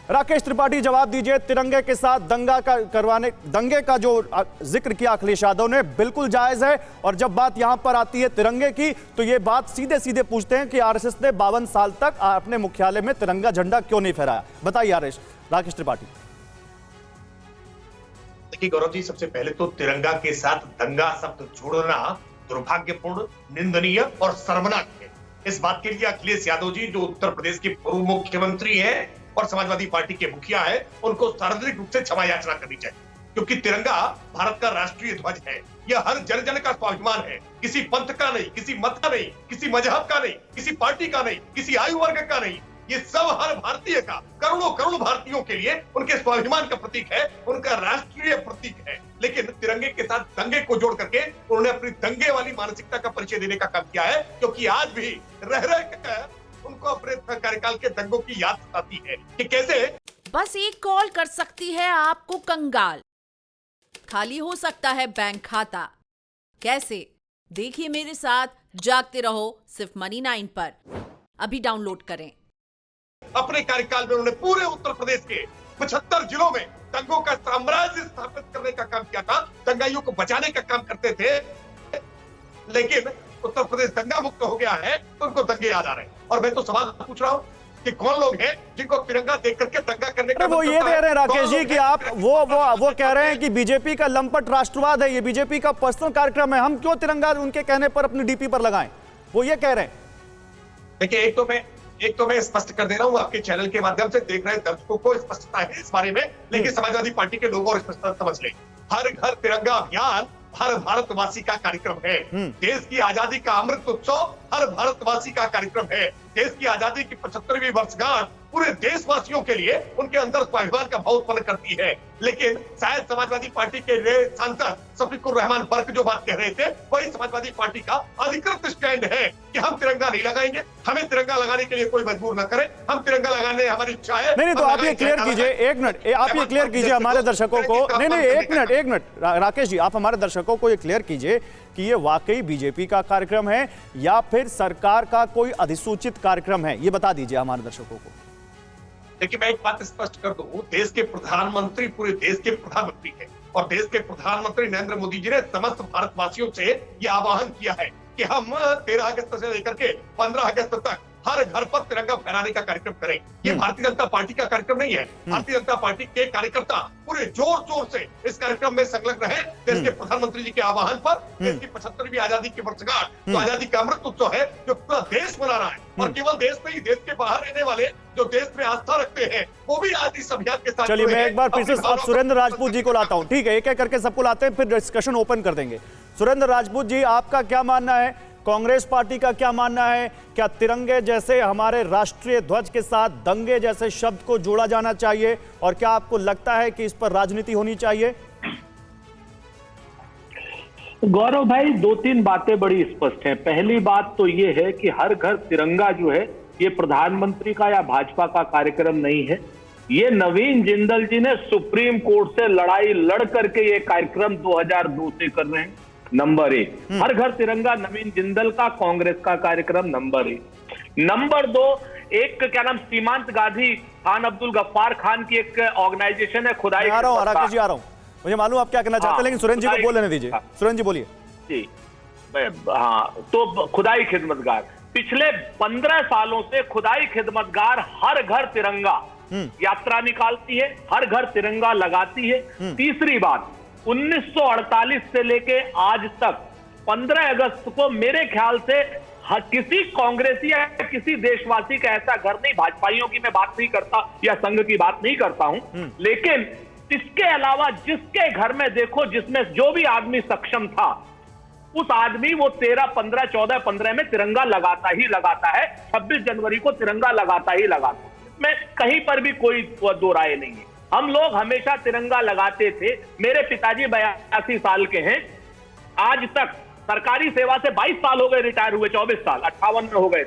राकेश त्रिपाठी, जवाब दीजिए। तिरंगे के साथ दंगे का जो जिक्र किया अखिलेश यादव ने, बिल्कुल जायज है। और जब बात यहां पर आती है तिरंगे की, तो ये बात सीधे सीधे पूछते हैं कि आरएसएस ने 52 साल तक अपने मुख्यालय में तिरंगा झंडा क्यों नहीं फहराया? बताइए राकेश त्रिपाठी। देखिए गौरव जी, सबसे पहले तो तिरंगा के साथ दंगा शब्द जोड़ना दुर्भाग्यपूर्ण, निंदनीय और शर्मनाक है। इस बात के लिए अखिलेश यादव जी, जो उत्तर प्रदेश के पूर्व मुख्यमंत्री हैं और समाजवादी पार्टी के मुखिया है, उनको सार्वजनिक रूप से क्षमा याचना करनी चाहिए, क्योंकि तिरंगा भारत का राष्ट्रीय ध्वज है। यह हर जन जन का स्वाभिमान है, किसी पंथ का नहीं, किसी मत का नहीं, किसी मजहब का नहीं, किसी पार्टी का नहीं, किसी आयु वर्ग का नहीं। ये सब हर भारतीय का, करोड़ों करोड़ भारतीयों के लिए उनके स्वाभिमान का प्रतीक है, उनका राष्ट्रीय प्रतीक है। लेकिन तिरंगे के साथ दंगे को जोड़ करके उन्होंने अपनी दंगे वाली मानसिकता का परिचय देने का काम किया है, क्योंकि आज भी रह कर उनको अपने कार्यकाल के दंगों की याद सताती है कि कैसे बस एक कॉल कर सकती है आपको कंगाल, खाली हो सकता है बैंक खाता। कैसे? देखिए मेरे साथ, जागते रहो सिर्फ मनी 9 पर। अभी डाउनलोड करें। अपने कार्यकाल में उन्होंने पूरे उत्तर प्रदेश के 75 जिलों में दंगों का साम्राज्य स्थापित करने का काम किया था, दंगाइयों को बचाने का काम करते थे। लेकिन उत्तर प्रदेश दंगा मुक्त हो गया है तो उनको दंगे याद आ रहे हैं। और मैं तो सवाल पूछ रहा हूं कि कौन लोग हैं जिनको तिरंगा देख करके दंगा करने का वो ये कह रहे हैं राकेश जी कि आप वो कह रहे हैं कि बीजेपी का लंपट राष्ट्रवाद है, ये बीजेपी का पर्सनल कार्यक्रम है, हम क्यों तिरंगा उनके कहने पर अपनी डीपी पर लगाएं? वो ये कह रहे हैं। देखिए, एक तो मैं स्पष्ट कर दे रहा हूं, आपके चैनल के माध्यम से देख रहे दर्शकों को स्पष्टता है इस बारे में, लेकिन समाजवादी पार्टी के लोग और स्पष्टता समझ लें। हर घर तिरंगा अभियान हर भारतवासी का कार्यक्रम है। देश की आजादी का अमृत उत्सव हर भारतवासी का कार्यक्रम है। देश की आजादी की 75वीं वर्षगांठ पूरे देशवासियों के लिए उनके अंदर स्वाभिमान का भाव उत्पन्न करती है। लेकिन शायद समाजवादी पार्टी के सांसद शफीकुर रहमान बर्क जो बात कह रहे थे, वही समाजवादी पार्टी का अधिकृत स्टैंड है कि हम तिरंगा नहीं लगाएंगे, हमें तिरंगा लगाने के लिए कोई मजबूर न करे, हम तिरंगा लगाने हमारी इच्छा है। नहीं, तो आप ये क्लियर कीजिए, एक मिनट आप ये क्लियर कीजिए हमारे दर्शकों को। नहीं, एक मिनट राकेश जी, आप हमारे दर्शकों को ये क्लियर कीजिए कि ये वाकई बीजेपी का कार्यक्रम है या फिर सरकार का कोई अधिसूचित कार्यक्रम है, ये बता दीजिए हमारे दर्शकों को। देखिए, मैं एक बात स्पष्ट कर दूं, देश के प्रधानमंत्री पूरे देश के प्रधानमंत्री हैं और देश के प्रधानमंत्री नरेंद्र मोदी जी ने समस्त भारतवासियों से ये आह्वान किया है कि हम 13 अगस्त से लेकर के 15 अगस्त तक हर घर पर तिरंगा फहराने का कार्यक्रम करें। ये भारतीय जनता पार्टी का कार्यक्रम नहीं है। भारतीय जनता पार्टी के कार्यकर्ता पूरे जोर शोर से इस कार्यक्रम में संलग्न रहे। देश के प्रधानमंत्री जी के आह्वान पर देश की 75वीं आजादी की वर्षगांठ, तो आजादी का अमृत उत्सव है जो पूरा देश मना रहा है। और केवल देश में ही, देश के बाहर रहने वाले जो देश में आस्था रखते हैं वो भी आज इस अभियान के साथ। चलिए, मैं एक बार फिर से सुरेंद्र राजपूत जी को लाता हूं। ठीक है, एक एक करके सबको लाते हैं, फिर डिस्कशन ओपन कर देंगे। सुरेंद्र राजपूत जी, आपका क्या मानना है? कांग्रेस पार्टी का क्या मानना है? क्या तिरंगे जैसे हमारे राष्ट्रीय ध्वज के साथ दंगे जैसे शब्द को जोड़ा जाना चाहिए? और क्या आपको लगता है कि इस पर राजनीति होनी चाहिए? गौरव भाई, 2-3 बातें बड़ी स्पष्ट हैं। पहली बात तो ये है कि हर घर तिरंगा जो है ये प्रधानमंत्री का या भाजपा का कार्यक्रम नहीं है। ये नवीन जिंदल जी ने सुप्रीम कोर्ट से लड़ाई लड़ करके ये कार्यक्रम 2002 से कर रहे हैं। नंबर 1, हर घर तिरंगा नवीन जिंदल का, कांग्रेस का कार्यक्रम नंबर 1। नंबर 2, एक क्या नाम, सीमांत गांधी खान अब्दुल गफ्फार खान की एक ऑर्गेनाइजेशन है खुदाई। राकेश जी आ रहा हूं, मुझे मालूम आप क्या कहना चाहते हैं, लेकिन सुरेंद्र जी को बोलने दीजिए। सुरेंद्र जी बोलिए। जी हाँ, तो खुदाई खिदमतगार पिछले 15 सालों से खुदाई खिदमतगार हर घर तिरंगा यात्रा निकालती है, हर घर तिरंगा लगाती है। तीसरी बात, 1948 से लेके आज तक 15 अगस्त को मेरे ख्याल से किसी कांग्रेसी या किसी देशवासी का ऐसा घर नहीं, भाजपाइयों की मैं बात नहीं करता या संघ की बात नहीं करता हूं, लेकिन इसके अलावा जिसके घर में देखो, जिसमें जो भी आदमी सक्षम था, उस आदमी वो 13, 15, 14, 15 में तिरंगा लगाता ही लगाता है। 26 जनवरी को तिरंगा लगाता ही लगाता है। मैं कहीं पर भी कोई दो राय नहीं है। हम लोग हमेशा तिरंगा लगाते थे। मेरे पिताजी 82 साल के हैं। आज तक सरकारी सेवा से 22 साल हो गए, रिटायर हुए 24 साल, 58 में हो गए।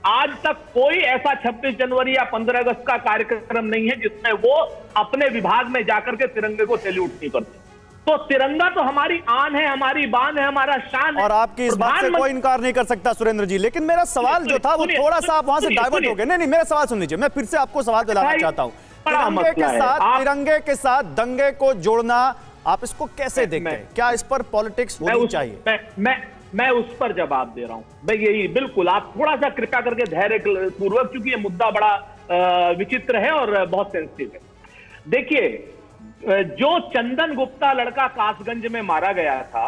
आज तक कोई ऐसा 26 जनवरी या 15 अगस्त का कार्यक्रम नहीं है जिसमें वो अपने विभाग में जाकर के तिरंगे को सैल्यूट नहीं करते। तो तिरंगा तो हमारी आन है, हमारी बान है, हमारा शान है। और आपकी इस बात से कोई इनकार नहीं कर सकता सुरेंद्र जी, लेकिन मेरा सवाल जो था वो थोड़ा सा आप वहां से डाइवर्ट हो गए। नहीं, मेरा सवाल सुन लीजिए, मैं फिर से आपको सवाल दिलाना चाहता हूं। बड़ा तिरंगे मसला के है। साथ तिरंगे के साथ दंगे को जोड़ना आप इसको कैसे देखते हैं? क्या इस पर पॉलिटिक्स होनी चाहिए? मैं उस पर जवाब दे रहा हूं भाई, यही बिल्कुल। आप थोड़ा सा कृपया करके धैर्य पूर्वक, क्योंकि ये मुद्दा बड़ा विचित्र है और बहुत सेंसिटिव है। देखिए, जो चंदन गुप्ता लड़का कासगंज में मारा गया था,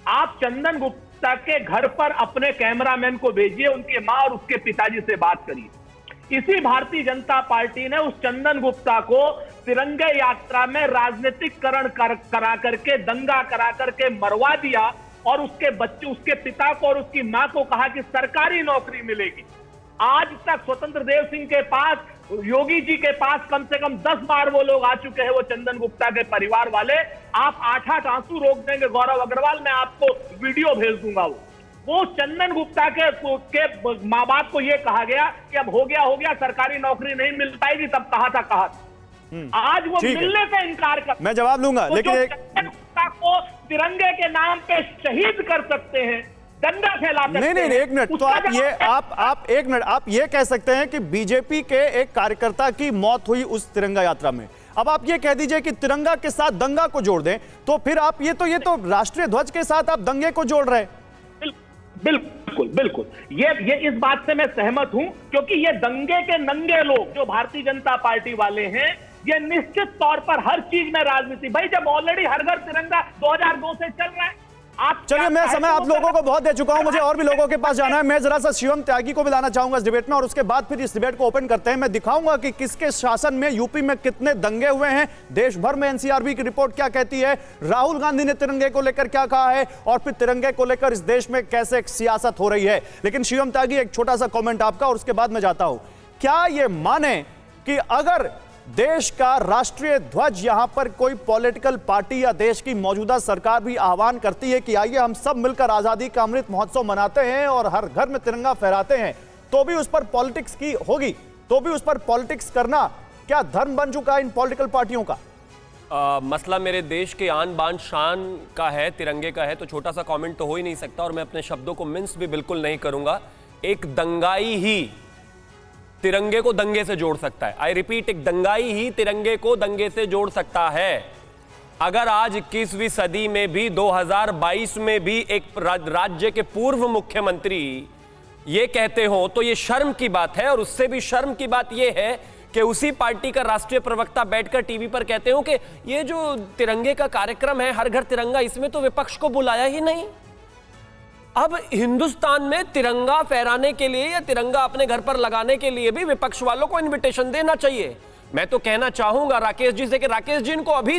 आप चंदन गुप्ता के घर पर अपने कैमरामैन को भेजिए, उनके मां और उसके पिताजी से बात करिए। इसी भारतीय जनता पार्टी ने उस चंदन गुप्ता को तिरंगे यात्रा में राजनीतिकरण करा करके, दंगा करा करके मरवा दिया और उसके बच्चे, उसके पिता को और उसकी मां को कहा कि सरकारी नौकरी मिलेगी। आज तक स्वतंत्र देव सिंह के पास, योगी जी के पास कम से कम 10 बार वो लोग आ चुके हैं, वो चंदन गुप्ता के परिवार वाले। आप 8-8 आंसू रोक देंगे गौरव अग्रवाल, मैं आपको वीडियो भेज दूंगा। वो चंदन गुप्ता के माँ बाप को ये कहा गया कि अब हो गया, सरकारी नौकरी नहीं मिल पाएगी, तब कहा था। आज वो मिलने से इनकार कर, मैं जवाब लूंगा, तो लेकिन चंदन गुप्ता को तिरंगे के नाम पे शहीद कर सकते हैं, दंगा फैला सकते हैं। नहीं, एक मिनट। तो आप एक मिनट, आप ये कह सकते हैं कि बीजेपी के एक कार्यकर्ता की मौत हुई उस तिरंगा यात्रा में। अब आप ये कह दीजिए कि तिरंगा के साथ दंगा को जोड़ दें, तो फिर आप ये तो राष्ट्रीय ध्वज के साथ आप दंगे को जोड़ रहे हैं। बिल्कुल, ये इस बात से मैं सहमत हूं, क्योंकि ये दंगे के नंगे लोग जो भारतीय जनता पार्टी वाले हैं, ये निश्चित तौर पर हर चीज में राजनीति। भाई, जब ऑलरेडी हर घर तिरंगा 2002 से चल रहा है, आप चलिए, मैं समय आप लोगों को बहुत दे चुका हूं, मुझे और भी लोगों के पास जाना है। मैं जरा सा शिवम त्यागी को भी लाना चाहूंगा इस डिबेट में, और उसके बाद फिर इस डिबेट को ओपन करते हैं। मैं दिखाऊंगा कि किसके शासन में यूपी में कितने दंगे हुए हैं, देश भर में एनसीआरबी की रिपोर्ट क्या कहती है, राहुल गांधी ने तिरंगे को लेकर क्या कहा है, और फिर तिरंगे को लेकर इस देश में कैसे सियासत हो रही है। लेकिन शिवम त्यागी, एक छोटा सा कॉमेंट आपका, और उसके बाद मैं जाता हूं। क्या यह माने कि अगर देश का राष्ट्रीय ध्वज यहां पर कोई पॉलिटिकल पार्टी या देश की मौजूदा सरकार भी आह्वान करती है कि आइए हम सब मिलकर आजादी का अमृत महोत्सव मनाते हैं और हर घर में तिरंगा फहराते हैं, तो भी उस पर पॉलिटिक्स की होगी, तो भी उस पर पॉलिटिक्स करना क्या धर्म बन चुका है इन पॉलिटिकल पार्टियों का? मसला मेरे देश के आन बान शान का है, तिरंगे का है, तो छोटा सा कमेंट तो हो ही नहीं सकता, और मैं अपने शब्दों को मिन्स भी बिल्कुल नहीं करूंगा। एक दंगाई ही तिरंगे को दंगे से जोड़ सकता है। आई रिपीट, एक दंगाई ही तिरंगे को दंगे से जोड़ सकता है। अगर आज 21वीं सदी में भी, 2022 में भी एक राज्य के पूर्व मुख्यमंत्री ये कहते हो, तो ये शर्म की बात है। और उससे भी शर्म की बात ये है कि उसी पार्टी का राष्ट्रीय प्रवक्ता बैठकर टीवी पर कहते हो कि ये जो तिरंगे का कार्यक्रम है, हर घर तिरंगा, इसमें तो विपक्ष को बुलाया ही नहीं। अब हिंदुस्तान में तिरंगा फहराने के लिए या तिरंगा अपने घर पर लगाने के लिए भी विपक्ष वालों को इनविटेशन देना चाहिए। मैं तो कहना चाहूंगा राकेश जी से कि राकेश जी इनको अभी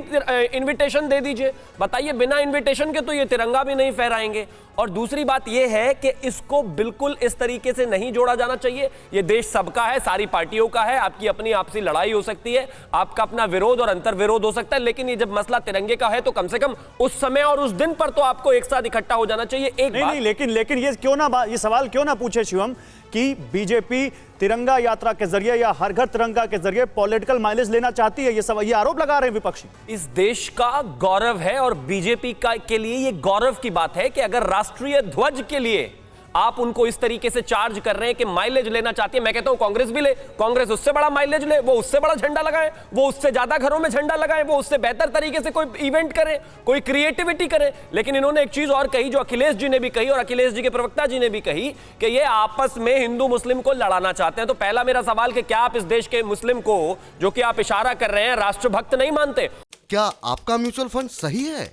इनविटेशन दे दीजिए, बताइए बिना इनविटेशन के तो ये तिरंगा भी नहीं फहराएंगे। और दूसरी बात ये है कि इसको बिल्कुल इस तरीके से नहीं जोड़ा जाना चाहिए। ये देश सबका है, सारी पार्टियों का है, आपकी अपनी आपसी लड़ाई हो सकती है, आपका अपना विरोध और अंतर विरोध हो सकता है, लेकिन ये जब मसला तिरंगे का है तो कम से कम उस समय और उस दिन पर तो आपको एक साथ इकट्ठा हो जाना चाहिए। एक नहीं, लेकिन ये सवाल क्यों ना पूछे शिवम कि बीजेपी तिरंगा यात्रा के जरिए या हर घर तिरंगा के जरिए पॉलिटिकल माइलेज लेना चाहती है, ये आरोप लगा रहे हैं विपक्षी। इस देश का गौरव है और बीजेपी का के लिए ये गौरव की बात है कि अगर राष्ट्रीय ध्वज के लिए आप उनको इस तरीके से चार्ज कर रहे हैं कि माइलेज लेना चाहती है। मैं कहता हूं कांग्रेस भी ले, कांग्रेस उससे बड़ा माइलेज ले, वो उससे बड़ा झंडा लगाए, वो उससे ज्यादा घरों में झंडा लगाए, वो उससे बेहतर तरीके से कोई इवेंट करे, कोई क्रिएटिविटी करे। लेकिन इन्होंने एक चीज और कही जो अखिलेश जी ने भी कही और अखिलेश जी के प्रवक्ता जी ने भी कही कि ये आपस में हिंदू मुस्लिम को लड़ाना चाहते हैं। तो पहला मेरा सवाल कि क्या आप इस देश के मुस्लिम को, जो कि आप इशारा कर रहे हैं, राष्ट्रभक्त नहीं मानते? क्या आपका म्यूचुअल फंड सही है?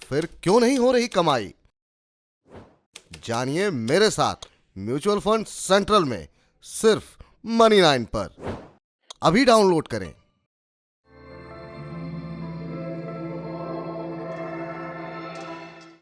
फिर क्यों नहीं हो रही कमाई? जानिए मेरे साथ म्यूचुअल फंड सेंट्रल में, सिर्फ मनी 9 पर। अभी डाउनलोड करें।